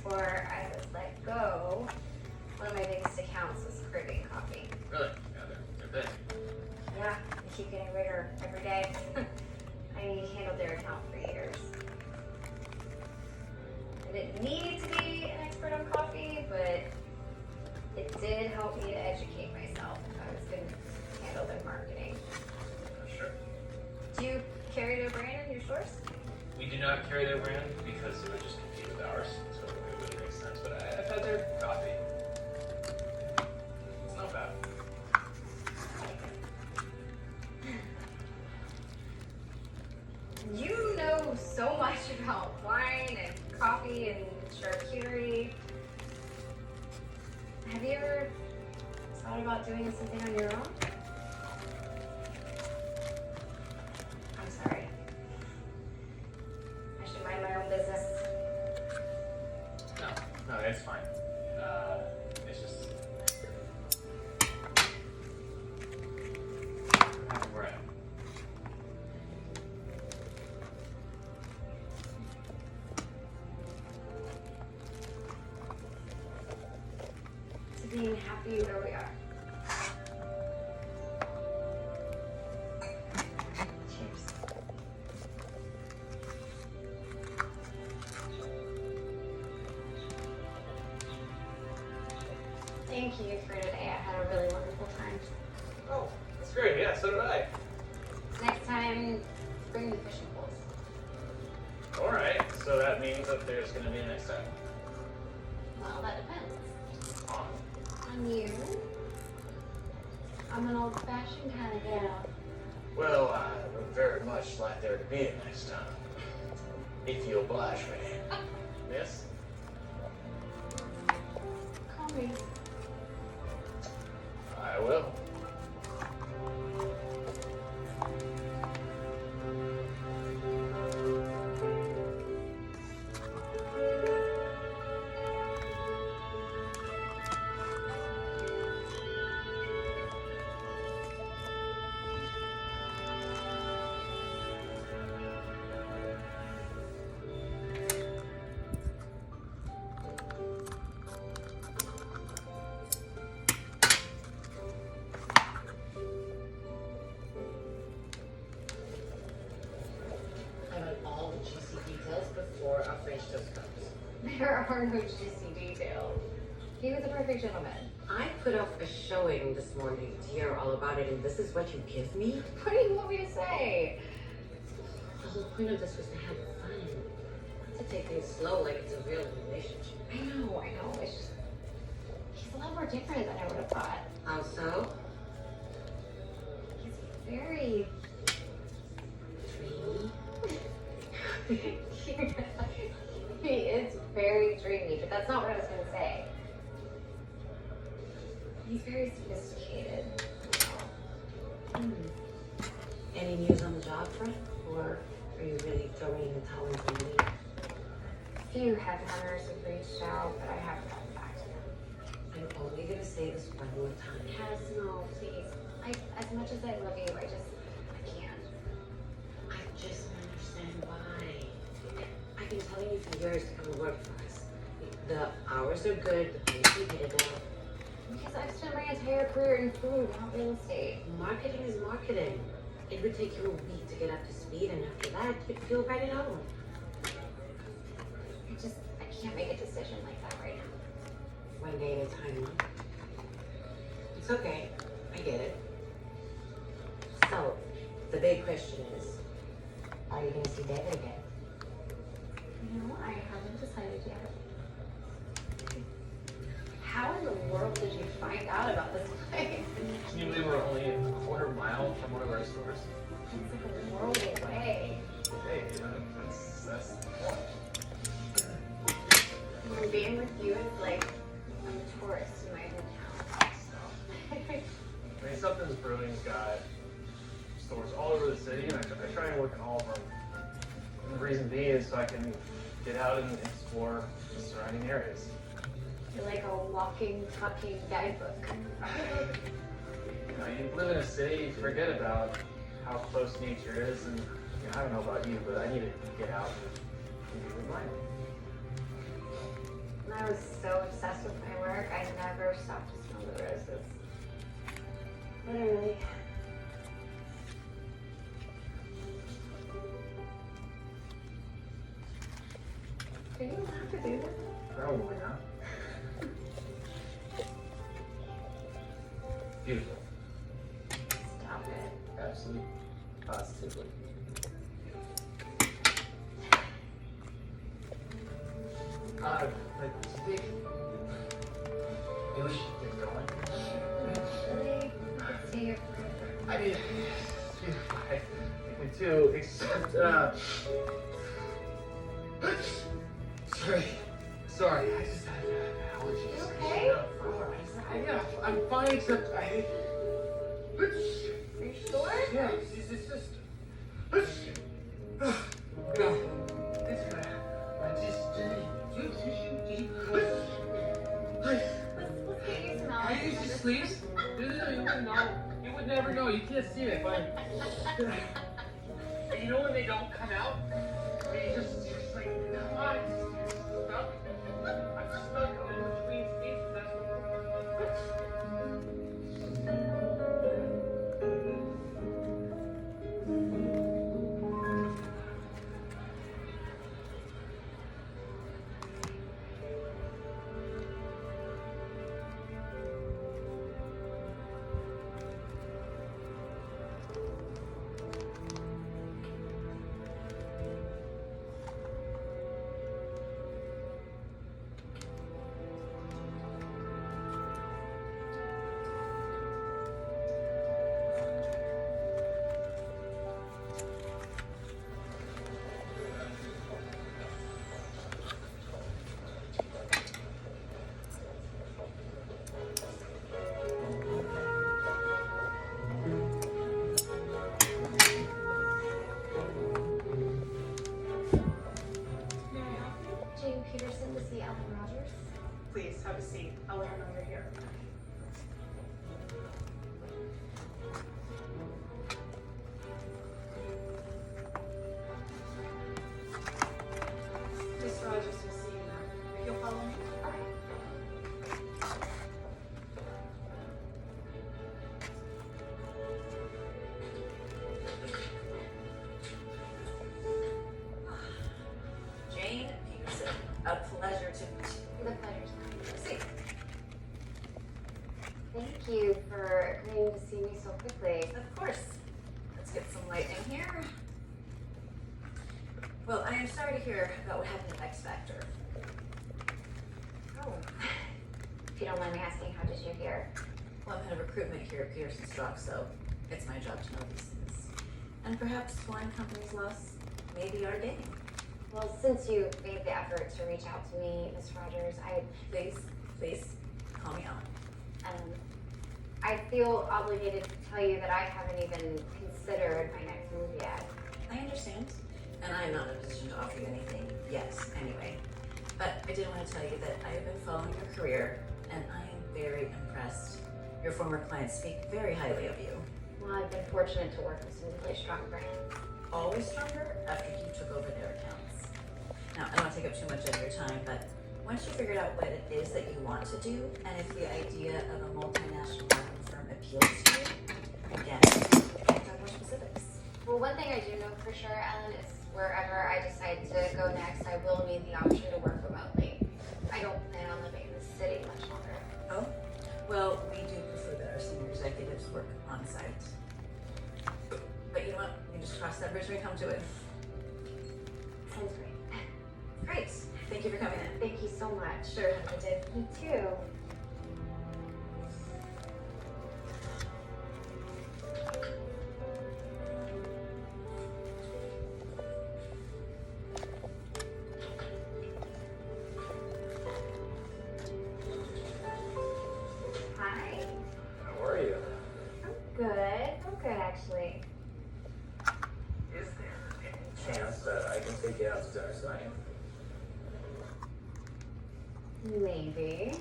Before I was let go, one of my biggest accounts was Caribbean Coffee. Really? Yeah, they're big. Yeah, they keep getting bigger every day. I handled their account for years. I didn't need to be an expert on coffee, but it did help me to educate myself if I was going to handle their marketing. Sure. Do you carry their brand in your stores? We do not carry their brand because it would just compete with ours, so it wouldn't make sense. But I've had their coffee. It's not bad. You know so much about wine and coffee and charcuterie. Have you ever thought about doing something on your own? I'm sorry. I should mind my own business. No, it's fine. It's just where I am. To being happy where we are. Cheers. Thank you for today. I had a really wonderful time. Oh, that's great. Yeah, so did I. Next time, bring the fishing poles. All right. So that means that there's going to be a next time. Well, that depends. On. On you. I'm an old-fashioned kind of gal. Well, I would very much like there to be a next time. If you oblige me. Miss? Call me. I will. Before our French toast comes. There are no juicy details. He was a perfect gentleman. I put off a showing this morning to hear all about it, and this is what you give me? What do you want me to say? The whole point of this was to have fun. Not to take things slow like it's a real relationship. I know. It's just, he's a lot more different than I would have thought. How so? He's very Dreamy. he is very dreamy, but that's not what I was going to say. He's very sophisticated. Any news on the job front? Or are you really throwing in the towel for me? A few headhunters have reached out, but I haven't gotten back to them. I'm only gonna say this one more time. Cass, no, please. As much as I love you, I can't. I just don't understand why. I've been telling you for years to come and work for us. The hours are good, the pay's competitive. Because I've spent my entire career in food, not real estate. Marketing is marketing. It would take you a week to get up to speed, and after that, you'd feel right at home. I can't make a decision like that right now. One day at a time, huh? It's okay. I get it. So, the big question is, are you going to see David again? I haven't decided yet. How in the world did you find out about this place? Can you believe we're only a quarter mile from one of our stores? It's like a world away. Hey, that's the point. Being with you is like I'm a tourist in my hometown. I mean, something's brewing. Got stores all over the city, and I try and work in all of them. And the reason being is so I can get out and explore the surrounding areas. You're like a walking, talking guidebook. You live in a city, you forget about how close nature is, and I don't know about you, but I need to get out and Why? I was so obsessed with my work, I never stopped to smell the roses. Literally. Are you allowed to do this? Probably not. Beautiful. Stop it. Absolutely. Positively. Like, do you think we should get going? Really? I could stay here forever. I mean, I think we do, except, sorry, I just had allergies. You okay? Yeah, I'm fine, except Are you sure? yeah, it's just, Let's get you some I use these sleeves. You wouldn't know. You would never know. You can't see it, but you know when they don't come out? I mean, you're just like, I'm stuck. I'm stuck in between seats. Jane Peterson to see Ellen Rogers. Please have a seat. I'll let her know you're here. Miss Rogers will see you now. If you'll follow me. Jane Peterson, a pleasure to meet you. The pleasure's mine. See, Thank you for agreeing to see me so quickly. of course. Let's get some light in here. Well, I am sorry to hear about what happened at X Factor. Oh. If you don't mind me asking, how did you hear? Well, I'm head of recruitment here at Peterson Stock, so it's my job to know these things. And perhaps one company's loss may be our gain. Well, since you made the effort to reach out to me, Miss Rogers, Please, call me out. I feel obligated to tell you that I haven't even considered my next move yet. I understand, and I am not in a position to offer you anything yet, anyway. But I did want to tell you that I have been following your career, and I am very impressed. Your former clients speak very highly of you. Well, I've been fortunate to work with some really strong brands. Always stronger after you took over their accounts. Now, I don't want to take up too much of your time, but once you figured out what it is that you want to do, and if the idea of a multinational marketing firm appeals to you, again, talk more specifics. Well, one thing I do know for sure, Ellen, is wherever I decide to go next, I will need the option to work remotely. I don't plan on living in this city much longer. Oh, well, we do prefer that our senior executives work on site. But you know what? We can just cross that bridge when we come to it. Sounds great. Great. Thank you for coming in. Thank you so much. Sure, have a good day. You too. Hi. How are you? I'm good actually. Is there any chance that I can take you out to dinner tonight? Maybe.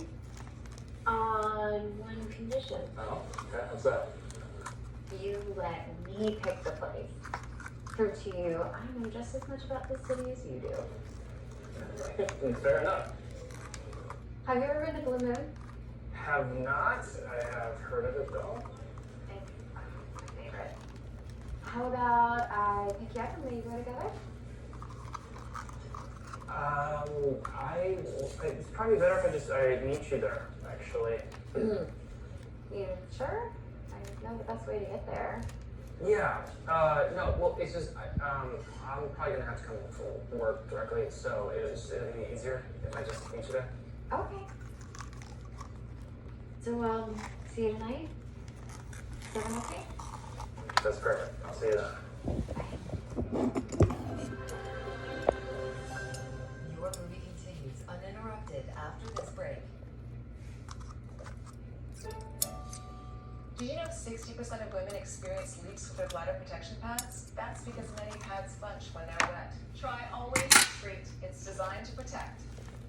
On one condition. Oh, okay. What's that? You let me pick the place. Prove to you I know just as much about this city as you do. Fair enough. Have you ever been to Blue Moon? Have not. I have heard of it though. It's my favorite. How about I pick you up and we go together? It's probably better if I meet you there, actually. You sure? I know the best way to get there. Yeah. No. Well, it's just I'm probably gonna have to come from work directly, so it'd be easier if I just meet you there. Okay. So, see you tonight? 7 okay? That's perfect. I'll see you then. Your movie continues uninterrupted after this break. Did you know 60% of women experience leaks with their bladder protection pads? That's because many pads bunch when they're wet. Try Always Discreet. It's designed to protect.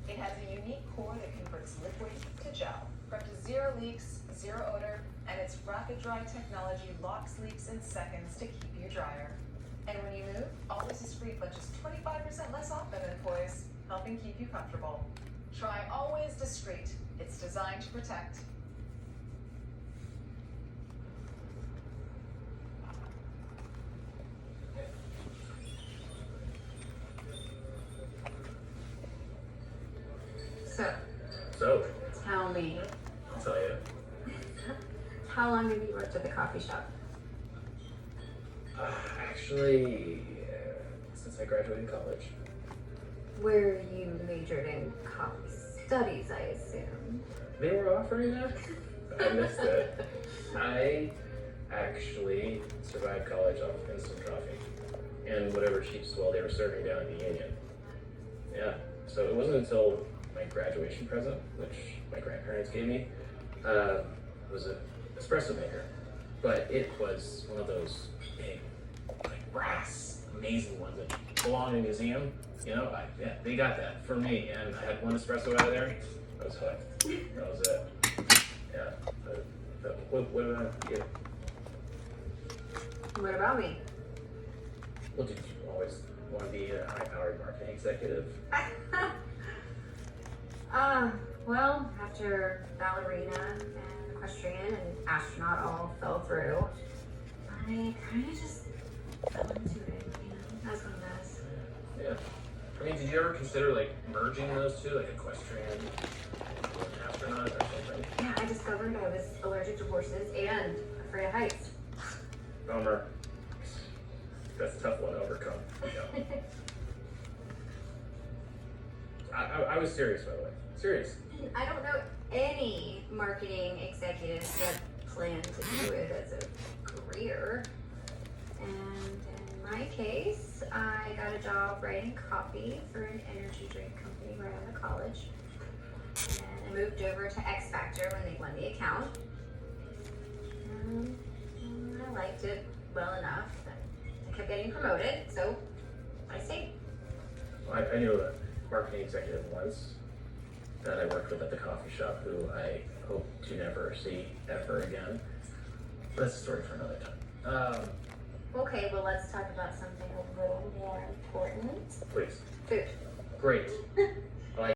It has a unique core that converts liquid to gel. For up to 0 leaks, 0 odor, and its rapid dry technology locks leaks in seconds to keep you drier. And when you move, Always Discreet bunches 25% less often than toys, helping keep you comfortable. Try Always Discreet. It's designed to protect. So, So, tell me, I'll tell you. how long have you worked at the coffee shop? Actually, since I graduated college. Where you majored in coffee studies, I assume. They were offering that? I missed it. I actually survived college off of instant coffee and whatever cheap swell they were serving down at the Union. Yeah, so it wasn't until my graduation present, which my grandparents gave me, was an espresso maker. But it was one of those big, like brass, amazing ones that belong in a museum. You know, yeah, they got that for me, and I had one espresso out of there. I was hooked. That was it. Yeah. What about you? What about me? Well, did you always want to be a high-powered marketing executive? Well, after ballerina and equestrian and astronaut all fell through, I kind of just fell into it, That's what it does. Yeah. I mean, did you ever consider, like, merging those two, like equestrian and astronaut or something? Yeah, I discovered I was allergic to horses and afraid of heights. Bummer. That's a tough one to overcome. Yeah. I was serious, by the way. Serious. I don't know any marketing executives that plan to do it as a career. And in my case, I got a job writing copy for an energy drink company right out of college. And I moved over to X Factor when they won the account. And I liked it well enough that I kept getting promoted, so I stayed. Well, I knew a marketing executive once that I worked with at the coffee shop who I hope to never see ever again. But that's a story for another time. Okay, well let's talk about something a little more important. Please. Food. Great.